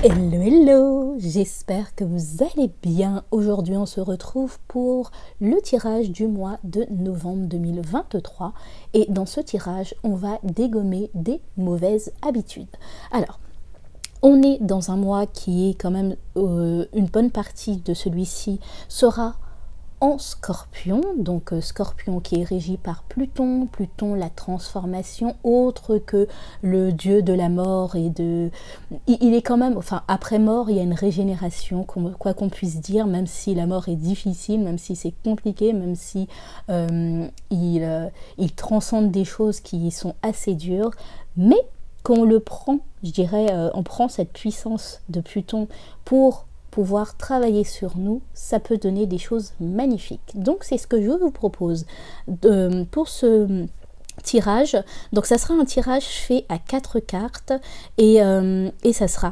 Hello, hello, j'espère que vous allez bien. Aujourd'hui, on se retrouve pour le tirage du mois de novembre 2023. Et dans ce tirage, on va dégommer des mauvaises habitudes. Alors, on est dans un mois qui est quand même, une bonne partie de celui-ci sera en Scorpion, donc Scorpion qui est régi par Pluton, la transformation, autre que le dieu de la mort et de... Il est quand même, enfin après mort, il y a une régénération, quoi qu'on puisse dire, même si la mort est difficile, même si c'est compliqué, même si il transcende des choses qui sont assez dures, mais quand on le prend, je dirais, on prend cette puissance de Pluton pour pouvoir travailler sur nous, ça peut donner des choses magnifiques. Donc c'est ce que je vous propose pour ce tirage. Donc ça sera un tirage fait à 4 cartes et ça sera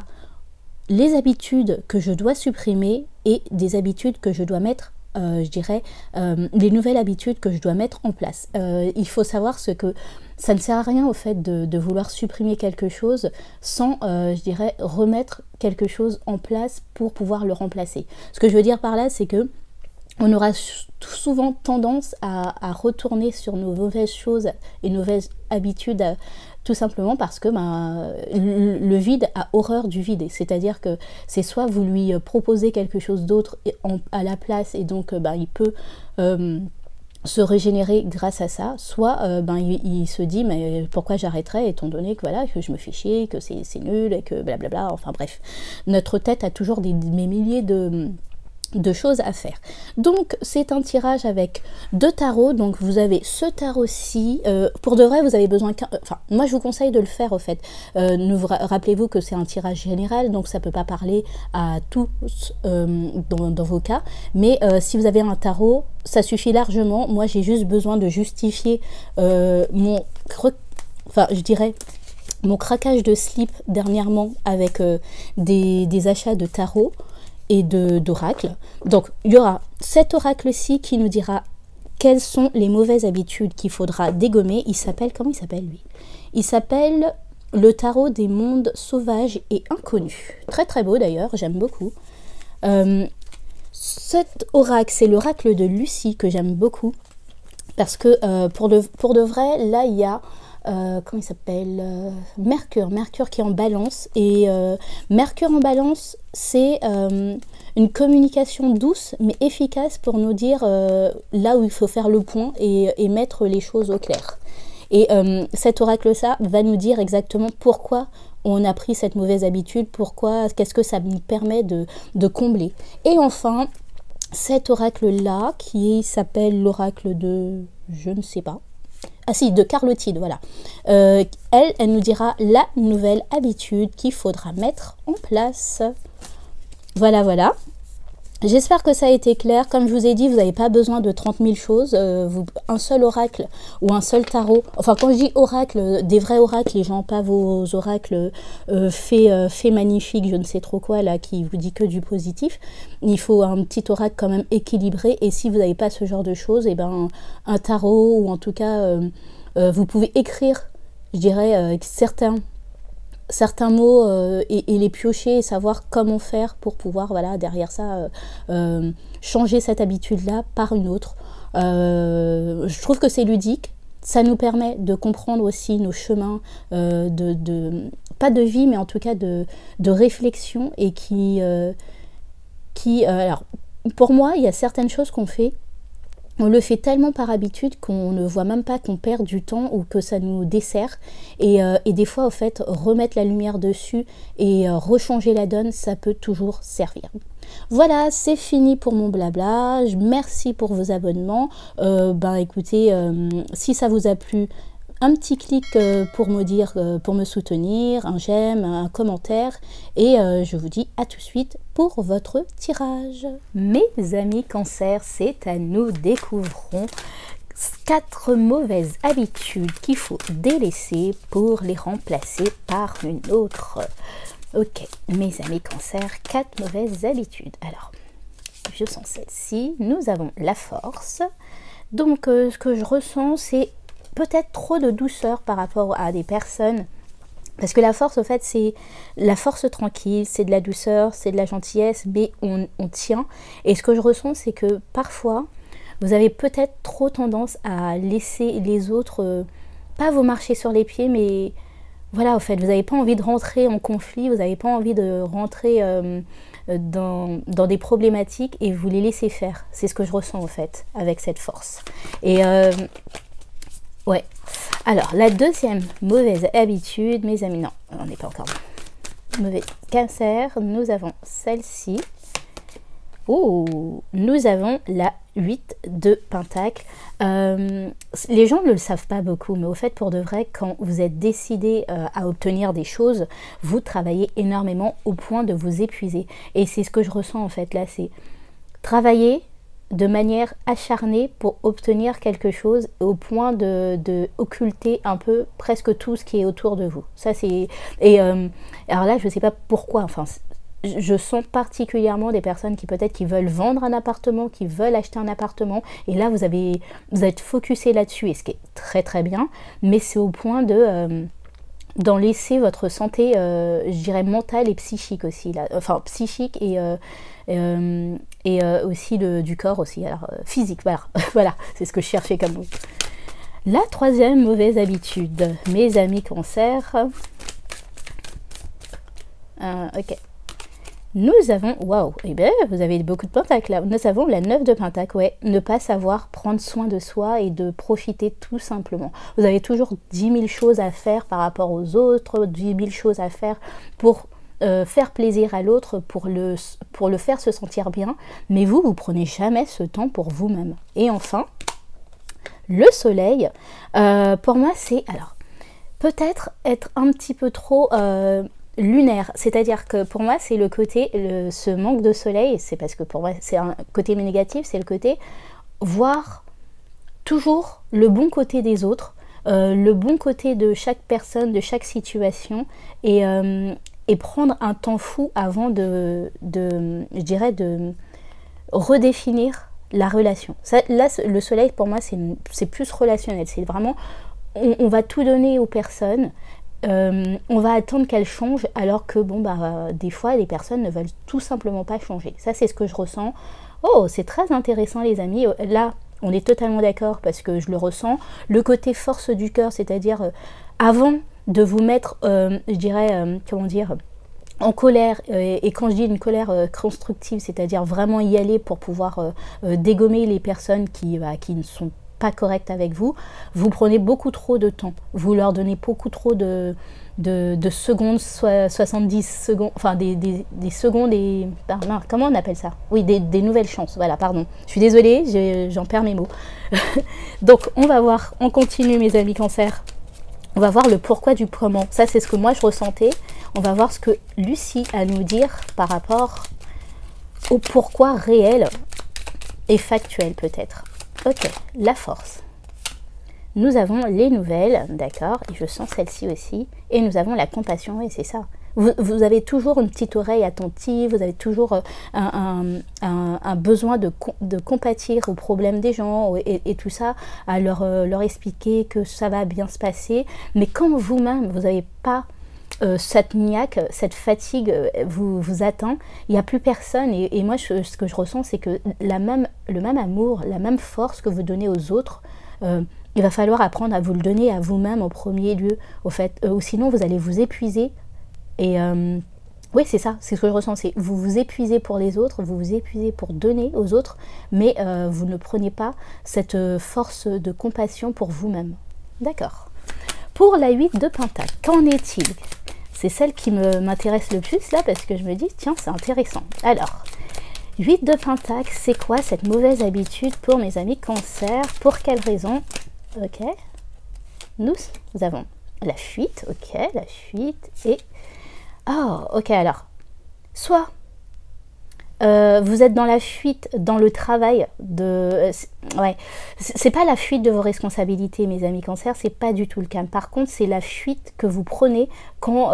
les habitudes que je dois supprimer et des habitudes que je dois mettre, je dirais, les nouvelles habitudes que je dois mettre en place. Il faut savoir ce que ça ne sert à rien au fait de vouloir supprimer quelque chose sans, je dirais, remettre quelque chose en place pour pouvoir le remplacer. Ce que je veux dire par là, c'est que on aura souvent tendance à retourner sur nos mauvaises choses et nos mauvaises habitudes, tout simplement parce que le vide a horreur du vide. C'est-à-dire que c'est soit vous lui proposez quelque chose d'autre à la place et donc il peut... se régénérer grâce à ça, soit il se dit mais pourquoi j'arrêterais étant donné que voilà que je me fais chier, que c'est nul et que blablabla, enfin bref, notre tête a toujours des milliers de choses à faire. Donc c'est un tirage avec 2 tarots, donc vous avez ce tarot-ci, pour de vrai vous avez besoin enfin moi je vous conseille de le faire au fait, rappelez-vous que c'est un tirage général, donc ça peut pas parler à tous dans vos cas, mais si vous avez un tarot, ça suffit largement. Moi j'ai juste besoin de justifier mon craquage de slip dernièrement avec des achats de tarot et d'oracle. Donc il y aura cet oracle-ci qui nous dira quelles sont les mauvaises habitudes qu'il faudra dégommer. Comment il s'appelle lui? Il s'appelle le tarot des mondes sauvages et inconnus. Très très beau d'ailleurs, j'aime beaucoup. Cet oracle, c'est l'oracle de Lucie que j'aime beaucoup parce que pour de vrai, là il y a comment il s'appelle, Mercure qui est en balance, et Mercure en balance, c'est une communication douce mais efficace pour nous dire là où il faut faire le point et mettre les choses au clair. Et cet oracle-là va nous dire exactement pourquoi on a pris cette mauvaise habitude, qu'est-ce que ça nous permet de combler. Et enfin, cet oracle-là qui s'appelle l'oracle de... je ne sais pas. Ah si, de Carlotide, voilà. Elle nous dira la nouvelle habitude qu'il faudra mettre en place. Voilà, voilà. J'espère que ça a été clair. Comme je vous ai dit, vous n'avez pas besoin de 30 000 choses. Un seul oracle ou un seul tarot. Enfin, quand je dis oracle, des vrais oracles, les gens, pas vos oracles faits magnifiques, je ne sais trop quoi, là, qui vous dit que du positif. Il faut un petit oracle quand même équilibré. Et si vous n'avez pas ce genre de choses, et ben, un tarot, ou en tout cas, vous pouvez écrire, je dirais, certains mots et les piocher et savoir comment faire pour pouvoir, voilà, derrière ça, changer cette habitude-là par une autre. Je trouve que c'est ludique. Ça nous permet de comprendre aussi nos chemins, pas de vie, mais en tout cas de réflexion, et alors, pour moi, il y a certaines choses qu'on fait, on le fait tellement par habitude qu'on ne voit même pas qu'on perd du temps ou que ça nous dessert. Et des fois, au fait, remettre la lumière dessus et rechanger la donne, ça peut toujours servir. Voilà, c'est fini pour mon blabla. Merci pour vos abonnements. Écoutez, si ça vous a plu, un petit clic pour me dire, pour me soutenir, un j'aime, un commentaire, et je vous dis à tout de suite pour votre tirage. Mes amis Cancer, c'est à nous. Découvrons 4 mauvaises habitudes qu'il faut délaisser pour les remplacer par une autre. Ok, mes amis Cancer, 4 mauvaises habitudes. Alors, je sens celle-ci. Nous avons la force. Donc, ce que je ressens, c'est peut-être trop de douceur par rapport à des personnes Parce que la force, en fait, c'est la force tranquille, c'est de la douceur, c'est de la gentillesse, mais on tient. Et ce que je ressens, c'est que parfois, vous avez peut-être trop tendance à laisser les autres, pas vous marcher sur les pieds, mais voilà, en fait, vous n'avez pas envie de rentrer en conflit, vous n'avez pas envie de rentrer dans des problématiques et vous les laissez faire. C'est ce que je ressens, en fait, avec cette force. Et ouais. Alors, la deuxième mauvaise habitude, mes amis, non, on n'est pas encore bon. Mauvais Cancer, nous avons celle-ci. Oh, nous avons la 8 de Pentacle. Les gens ne le savent pas beaucoup, mais au fait, pour de vrai, quand vous êtes décidé à obtenir des choses, vous travaillez énormément au point de vous épuiser. Et c'est ce que je ressens en fait là, c'est travailler de manière acharnée pour obtenir quelque chose au point de occulter un peu presque tout ce qui est autour de vous. Ça c'est... Et alors là, je ne sais pas pourquoi, enfin... Je sens particulièrement des personnes qui peut-être qui veulent vendre un appartement, qui veulent acheter un appartement, et là vous êtes focusé là-dessus, et ce qui est très très bien, mais c'est au point d'en laisser votre santé, je dirais mentale et psychique aussi, là. Enfin psychique et aussi du corps aussi, alors physique, voilà, voilà, c'est ce que je cherchais comme mot. La troisième mauvaise habitude, mes amis Cancer, ok. Nous avons, waouh, eh bien, vous avez beaucoup de pentacles là. Nous avons la 9 de Pentacle, ouais. Ne pas savoir prendre soin de soi et de profiter tout simplement. Vous avez toujours 10 000 choses à faire par rapport aux autres, 10 000 choses à faire pour faire plaisir à l'autre, pour le faire se sentir bien. Mais vous prenez jamais ce temps pour vous-même. Et enfin, le soleil, pour moi, c'est, alors, peut-être être un petit peu trop... lunaire, c'est-à-dire que pour moi c'est le côté, ce manque de soleil, c'est parce que pour moi c'est un côté négatif, c'est le côté voir toujours le bon côté des autres, le bon côté de chaque personne, de chaque situation, et prendre un temps fou avant je dirais de redéfinir la relation. Ça, là le soleil pour moi c'est plus relationnel, c'est vraiment on va tout donner aux personnes. On va attendre qu'elles changent alors que bon bah des fois les personnes ne veulent tout simplement pas changer. Ça c'est ce que je ressens. Oh, c'est très intéressant les amis. Là on est totalement d'accord parce que je le ressens. Le côté force du cœur, c'est-à-dire avant de vous mettre, je dirais, comment dire, en colère, et quand je dis une colère constructive, c'est-à-dire vraiment y aller pour pouvoir dégommer les personnes qui ne sont pas correctes avec vous, vous prenez beaucoup trop de temps, vous leur donnez beaucoup trop de secondes, 70 secondes, enfin des secondes et... non, comment on appelle ça? Oui, des nouvelles chances, voilà, pardon. Je suis désolée, j'en perds mes mots. Donc, on va voir, on continue mes amis Cancer. On va voir le pourquoi du comment. Ça, c'est ce que moi je ressentais. On va voir ce que Lucie a à nous dire par rapport au pourquoi réel et factuel peut-être. Ok, la force. Nous avons les nouvelles, d'accord, et je sens celle-ci aussi. Et nous avons la compassion, et c'est ça. Vous avez toujours une petite oreille attentive, vous avez toujours un besoin de compatir aux problèmes des gens et tout ça, à leur expliquer que ça va bien se passer. Mais quand vous-même, vous n'avez pas cette niaque, cette fatigue vous atteint, il n'y a plus personne. Et moi, ce que je ressens, c'est que le même amour, la même force que vous donnez aux autres, il va falloir apprendre à vous le donner à vous-même en premier lieu, au fait, ou sinon vous allez vous épuiser. Et oui, c'est ça, c'est ce que je ressens, c'est vous vous épuisez pour les autres, vous vous épuisez pour donner aux autres, mais vous ne prenez pas cette force de compassion pour vous-même. D'accord. Pour la 8 de Pentacle, qu'en est-il? C'est celle qui m'intéresse le plus là, parce que je me dis, tiens, c'est intéressant. Alors, 8 de Pentacle, c'est quoi cette mauvaise habitude pour mes amis Cancer? Pour quelle raison? Ok. Nous avons la fuite, ok, la fuite, et... Oh, ok, alors, soit vous êtes dans la fuite, dans le travail de... ouais, c'est pas la fuite de vos responsabilités, mes amis Cancer, c'est pas du tout le cas. Par contre, c'est la fuite que vous prenez quand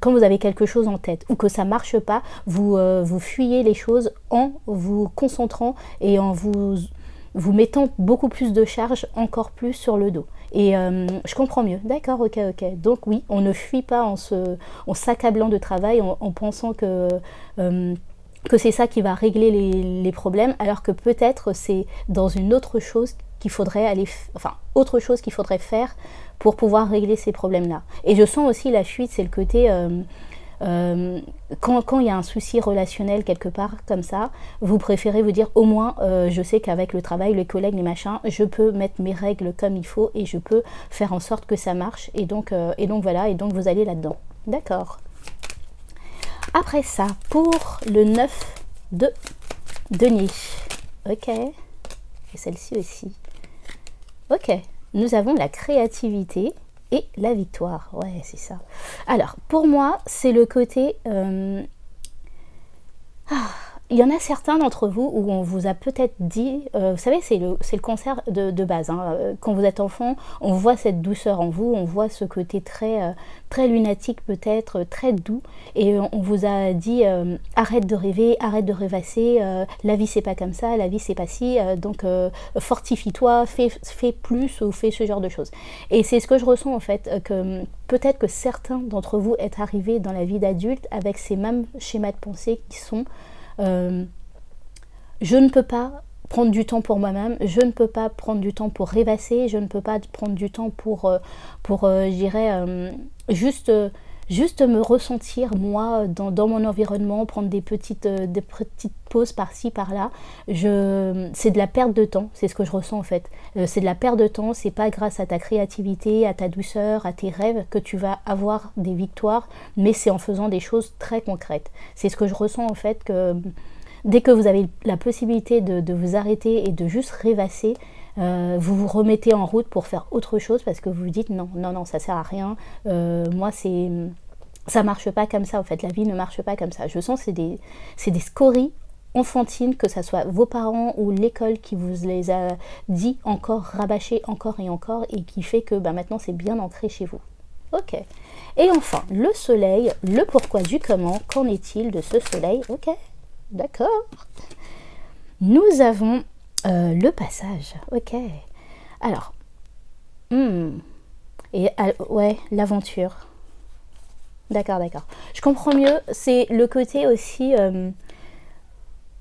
vous avez quelque chose en tête, ou que ça marche pas, vous fuyez les choses en vous concentrant et en vous vous mettant beaucoup plus de charge, encore plus sur le dos. Et je comprends mieux. D'accord, ok, ok. Donc oui, on ne fuit pas en s'accablant de travail, en pensant que c'est ça qui va régler les problèmes, alors que peut-être c'est dans une autre chose qu'il faudrait aller, enfin, autre chose qu'il faudrait faire pour pouvoir régler ces problèmes-là. Et je sens aussi la fuite, c'est le côté... quand il y a un souci relationnel quelque part comme ça, vous préférez vous dire au moins je sais qu'avec le travail, les collègues, les machins, je peux mettre mes règles comme il faut et je peux faire en sorte que ça marche, et donc voilà, et donc vous allez là-dedans. D'accord. Après ça, pour le 9 de denier, ok, et celle-ci aussi, ok, nous avons la créativité et la victoire. Ouais, c'est ça. Alors, pour moi, c'est le côté... il y en a certains d'entre vous où on vous a peut-être dit... vous savez, c'est le cancer de base. Hein. Quand vous êtes enfant, on voit cette douceur en vous, on voit ce côté très lunatique peut-être, très doux. Et on vous a dit, arrête de rêver, arrête de rêvasser, la vie c'est pas comme ça, la vie c'est pas si, donc fortifie-toi, fais plus ou fais ce genre de choses. Et c'est ce que je ressens en fait, que peut-être que certains d'entre vous êtes arrivés dans la vie d'adulte avec ces mêmes schémas de pensée qui sont... je ne peux pas prendre du temps pour moi-même, je ne peux pas prendre du temps pour rêvasser, je ne peux pas prendre du temps pour je dirais, juste me ressentir moi dans mon environnement, prendre des petites pauses par-ci, par-là. C'est de la perte de temps, c'est ce que je ressens en fait. C'est de la perte de temps, c'est pas grâce à ta créativité, à ta douceur, à tes rêves que tu vas avoir des victoires, mais c'est en faisant des choses très concrètes. C'est ce que je ressens en fait, que dès que vous avez la possibilité de vous arrêter et de juste rêvasser, vous vous remettez en route pour faire autre chose parce que vous vous dites non, ça sert à rien, moi ça marche pas comme ça, en fait, la vie ne marche pas comme ça. Je sens que c'est des scories enfantines, que ce soit vos parents ou l'école qui vous les a dit encore, rabâché encore et qui fait que maintenant c'est bien ancré chez vous. Ok. Et enfin, le soleil, le pourquoi du comment, qu'en est-il de ce soleil? Ok, d'accord. Nous avons le passage, ok. Alors, ouais, l'aventure. D'accord. Je comprends mieux, c'est le côté aussi,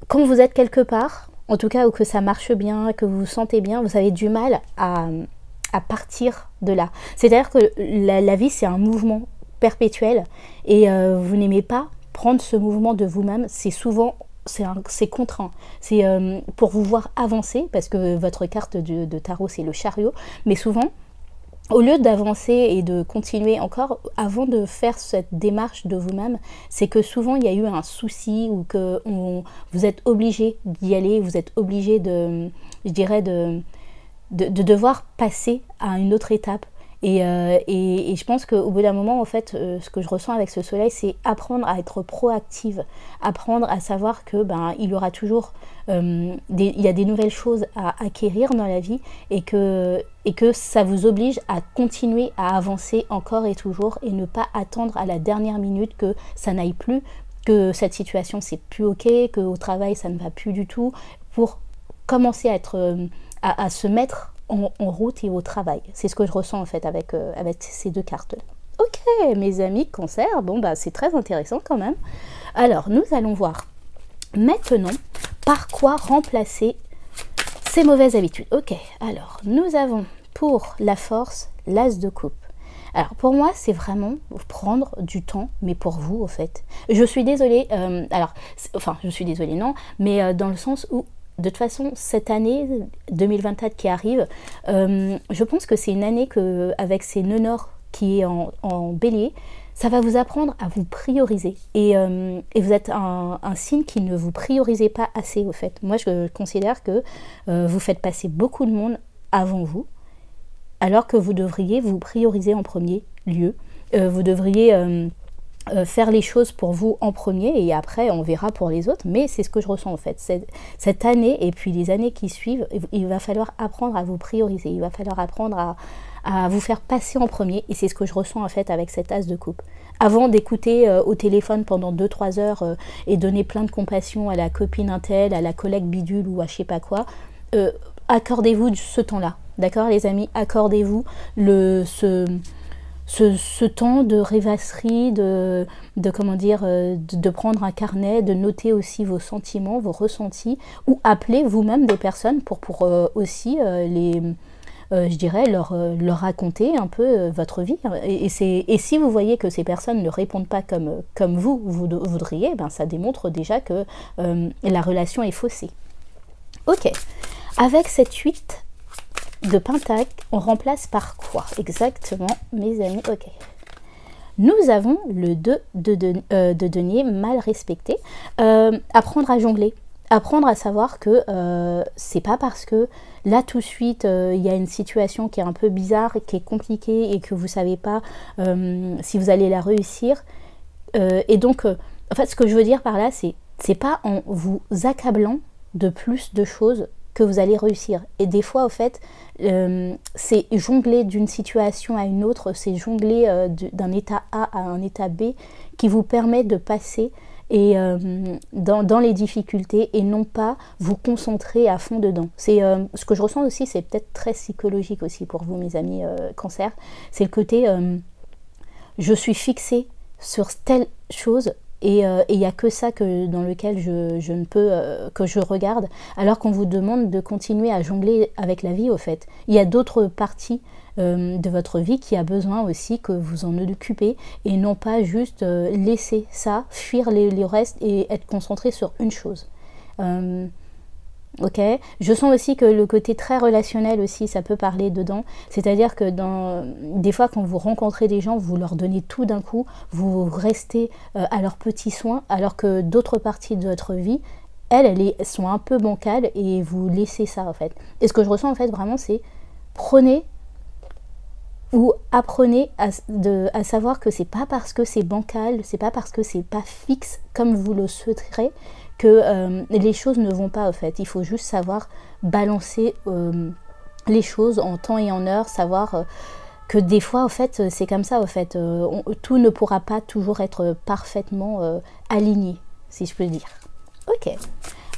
quand vous êtes quelque part, en tout cas, ou que ça marche bien, que vous vous sentez bien, vous avez du mal à partir de là. C'est-à-dire que la vie, c'est un mouvement perpétuel, et vous n'aimez pas prendre ce mouvement de vous-même, c'est souvent... c'est contraint, c'est pour vous voir avancer, parce que votre carte de tarot c'est le chariot, mais souvent au lieu d'avancer et de continuer encore, avant de faire cette démarche de vous-même, c'est que souvent il y a eu un souci, ou que vous êtes obligé d'y aller, vous êtes obligé de devoir passer à une autre étape. Et je pense qu'au bout d'un moment, en fait, ce que je ressens avec ce soleil, c'est apprendre à être proactive, apprendre à savoir que il y aura toujours, il y a des nouvelles choses à acquérir dans la vie, et que ça vous oblige à continuer à avancer encore et toujours, et ne pas attendre à la dernière minute que ça n'aille plus, que cette situation c'est plus ok, qu'au travail ça ne va plus du tout, pour commencer à se mettre en route et au travail. C'est ce que je ressens en fait avec ces deux cartes. Ok, mes amis cancer, c'est très intéressant quand même. Alors, nous allons voir maintenant par quoi remplacer ces mauvaises habitudes. Ok, alors, nous avons pour la force l'as de coupe. Alors, pour moi, c'est vraiment prendre du temps, mais pour vous, au fait. Je suis désolée, je suis désolée, non, mais dans le sens où de toute façon, cette année 2024 qui arrive, je pense que c'est une année avec ces nœuds nord qui est en bélier, ça va vous apprendre à vous prioriser. Et vous êtes un signe qui ne vous priorisez pas assez, au fait. Moi, je considère que vous faites passer beaucoup de monde avant vous, alors que vous devriez vous prioriser en premier lieu. Vous devriez... faire les choses pour vous en premier, et après on verra pour les autres, mais c'est ce que je ressens en fait. Cette année et puis les années qui suivent, il va falloir apprendre à vous prioriser, il va falloir apprendre à vous faire passer en premier, et c'est ce que je ressens en fait avec cet as de coupe. Avant d'écouter au téléphone pendant 2-3 heures et donner plein de compassion à la copine intel, à la collègue bidule ou à je sais pas quoi, accordez-vous ce temps-là, d'accord les amis, accordez-vous ce temps de rêvasserie, comment dire, de prendre un carnet, de noter aussi vos sentiments, vos ressentis, ou appeler vous-même des personnes pour aussi je dirais, leur raconter un peu votre vie. Et si vous voyez que ces personnes ne répondent pas comme vous voudriez, ben ça démontre déjà que la relation est faussée. Ok, avec cette 8 de pentacle, on remplace par quoi exactement, mes amis? Ok. Nous avons le 2 de denier mal respecté. Apprendre à jongler. Apprendre à savoir que c'est pas parce que là tout de suite il y a une situation qui est un peu bizarre, qui est compliquée et que vous savez pas si vous allez la réussir. Et donc, en fait, ce que je veux dire par là, c'est pas en vous accablant de plus de choses que vous allez réussir. Et des fois, au fait, c'est jongler d'une situation à une autre, c'est jongler d'un état A à un état B qui vous permet de passer et dans les difficultés et non pas vous concentrer à fond dedans. C'est ce que je ressens aussi, c'est peut-être très psychologique aussi pour vous, mes amis cancer, c'est le côté je suis fixée sur telle chose et il n'y a que ça dans lequel je ne peux que je regarde, alors qu'on vous demande de continuer à jongler avec la vie. Au fait, il y a d'autres parties de votre vie qui a besoin aussi que vous en occupez et non pas juste laisser ça, fuir les restes et être concentré sur une chose. Ok, je sens aussi que le côté très relationnel aussi, ça peut parler dedans. C'est-à-dire que des fois, quand vous rencontrez des gens, vous leur donnez tout d'un coup, vous restez à leurs petits soins, alors que d'autres parties de votre vie, elles sont un peu bancales et vous laissez ça en fait. Et ce que je ressens en fait vraiment, c'est prenez ou apprenez à savoir que c'est pas parce que c'est bancal, c'est pas parce que c'est pas fixe comme vous le souhaiterez que les choses ne vont pas, en fait. Il faut juste savoir balancer les choses en temps et en heure, savoir que des fois, en fait, c'est comme ça, en fait. Tout ne pourra pas toujours être parfaitement aligné, si je peux dire. Ok.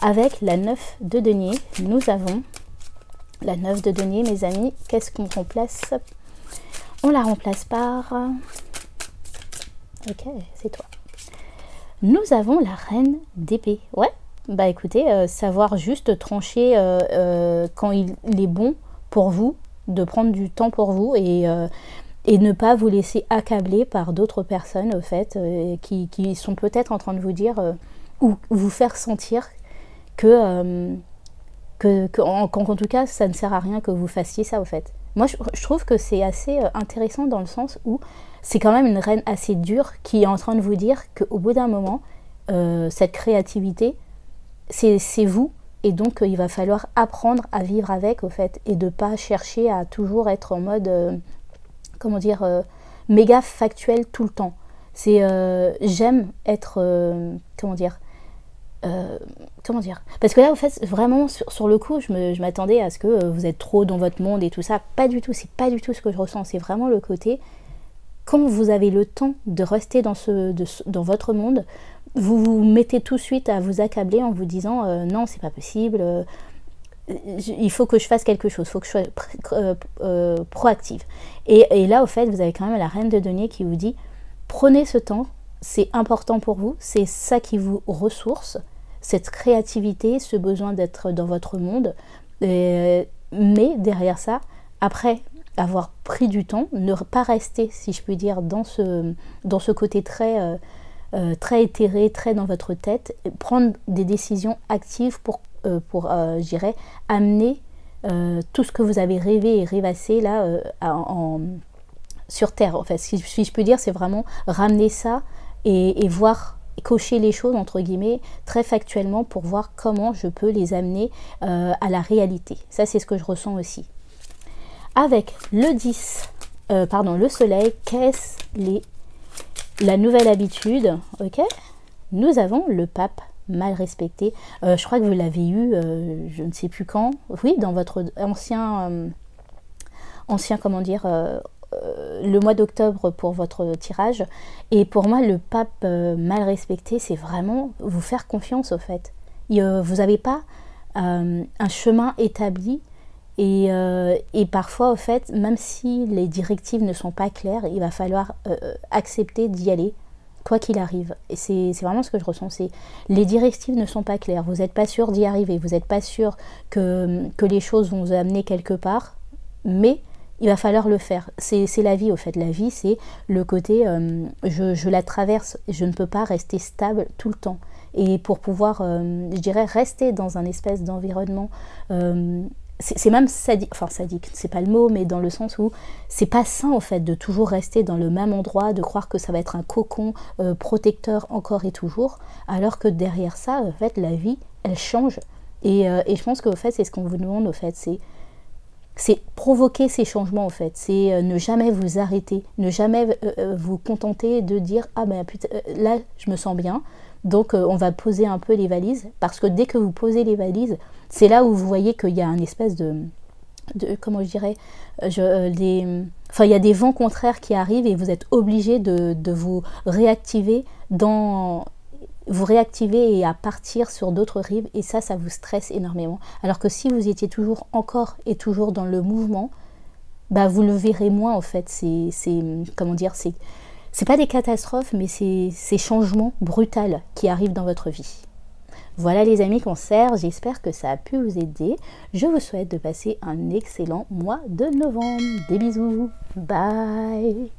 Avec la 9 de denier, nous avons la 9 de denier, mes amis. Qu'est-ce qu'on remplace? On la remplace par... Ok, c'est toi. Nous avons la reine d'épée. Ouais, bah écoutez, savoir juste trancher quand il est bon pour vous, de prendre du temps pour vous et ne pas vous laisser accabler par d'autres personnes, au fait, qui sont peut-être en train de vous dire ou vous faire sentir qu'en tout cas, ça ne sert à rien que vous fassiez ça, au fait. Moi, je trouve que c'est assez intéressant dans le sens où c'est quand même une reine assez dure qui est en train de vous dire qu'au bout d'un moment, cette créativité, c'est vous. Et donc, il va falloir apprendre à vivre avec, au fait, et de ne pas chercher à toujours être en mode, comment dire, méga factuel tout le temps. C'est, j'aime être, comment dire, parce que là, en fait, vraiment, sur le coup, je m'attendais à ce que vous êtes trop dans votre monde et tout ça. Pas du tout, c'est pas du tout ce que je ressens. C'est vraiment le côté, quand vous avez le temps de rester dans votre monde, vous vous mettez tout de suite à vous accabler en vous disant non, c'est pas possible, il faut que je fasse quelque chose, il faut que je sois proactive. Et là, au fait, vous avez quand même la reine de denier qui vous dit, prenez ce temps, c'est important pour vous, c'est ça qui vous ressource, cette créativité, ce besoin d'être dans votre monde. Mais derrière ça, après avoir pris du temps, ne pas rester, si je puis dire, dans ce côté très éthéré, très dans votre tête, prendre des décisions actives pour je dirais, amener tout ce que vous avez rêvé et rêvassé là sur Terre. En fait, si je peux dire, c'est vraiment ramener ça et voir, cocher les choses, entre guillemets, très factuellement pour voir comment je peux les amener à la réalité. Ça, c'est ce que je ressens aussi. Avec le 10, le soleil, qu'est-ce la nouvelle habitude, ok? Nous avons le pape mal respecté. Je crois que vous l'avez eu, je ne sais plus quand. Oui, dans votre ancien comment dire, le mois d'octobre pour votre tirage. Et pour moi, le pape mal respecté, c'est vraiment vous faire confiance, au fait. Vous n'avez pas un chemin établi Et parfois, au fait, même si les directives ne sont pas claires, il va falloir accepter d'y aller, quoi qu'il arrive. Et c'est vraiment ce que je ressens. Les directives ne sont pas claires. Vous n'êtes pas sûr d'y arriver. Vous n'êtes pas sûr que les choses vont vous amener quelque part. Mais il va falloir le faire. C'est la vie, au fait. La vie, c'est le côté, je la traverse. Je ne peux pas rester stable tout le temps. Et pour pouvoir, je dirais, rester dans un espèce d'environnement... c'est même sadique, enfin sadique, c'est pas le mot, mais dans le sens où c'est pas sain en fait de toujours rester dans le même endroit, de croire que ça va être un cocon protecteur encore et toujours, alors que derrière ça, en fait, la vie, elle change. Et je pense qu'au fait, c'est ce qu'on vous demande, au fait, c'est provoquer ces changements, en fait, c'est ne jamais vous arrêter, ne jamais vous contenter de dire « Ah ben putain, là, je me sens bien ». Donc on va poser un peu les valises, parce que dès que vous posez les valises, c'est là où vous voyez qu'il y a un espèce de comment je dirais, enfin il y a des vents contraires qui arrivent et vous êtes obligé de vous réactiver et à partir sur d'autres rives, et ça vous stresse énormément. Alors que si vous étiez toujours encore et toujours dans le mouvement, bah vous le verrez moins en fait. Comment dire, c'est pas des catastrophes, mais c'est ces changements brutaux qui arrivent dans votre vie. Voilà les amis Cancer, j'espère que ça a pu vous aider. Je vous souhaite de passer un excellent mois de novembre. Des bisous, bye.